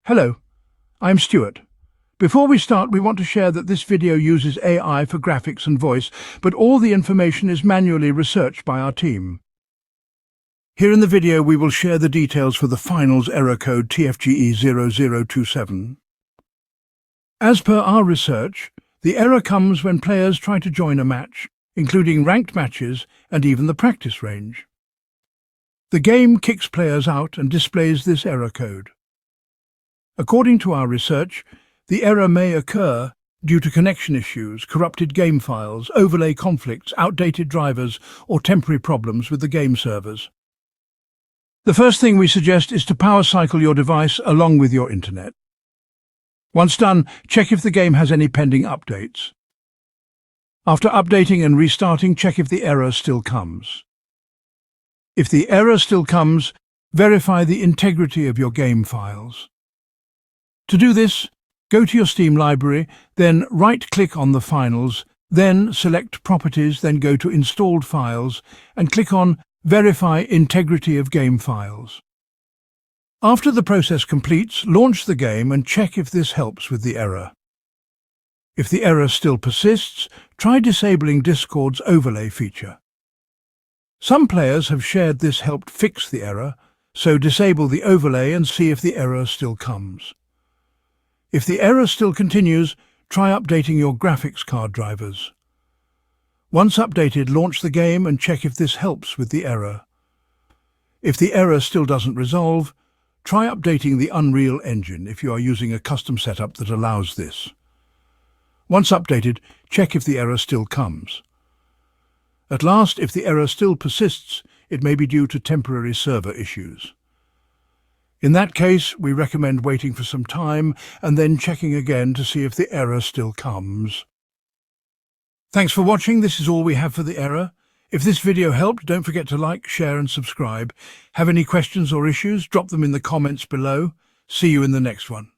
Hello, I'm Stuart. Before we start, we want to share that this video uses AI for graphics and voice, but all the information is manually researched by our team. Here in the video, we will share the details for the finals error code TFGE0027. As per our research, the error comes when players try to join a match, including ranked matches and even the practice range. The game kicks players out and displays this error code. According to our research, the error may occur due to connection issues, corrupted game files, overlay conflicts, outdated drivers, or temporary problems with the game servers. The first thing we suggest is to power cycle your device along with your internet. Once done, check if the game has any pending updates. After updating and restarting, check if the error still comes. If the error still comes, verify the integrity of your game files. To do this, go to your Steam library, then right-click on the files, then select Properties, then go to Installed Files and click on Verify Integrity of Game Files. After the process completes, launch the game and check if this helps with the error. If the error still persists, try disabling Discord's overlay feature. Some players have shared this helped fix the error, so disable the overlay and see if the error still comes. If the error still continues, try updating your graphics card drivers. Once updated, launch the game and check if this helps with the error. If the error still doesn't resolve, try updating the Unreal Engine if you are using a custom setup that allows this. Once updated, check if the error still comes. At last, if the error still persists, it may be due to temporary server issues. In that case, we recommend waiting for some time and then checking again to see if the error still comes. Thanks for watching. This is all we have for the error. If this video helped, don't forget to like, share and subscribe. Have any questions or issues? Drop them in the comments below. See you in the next one.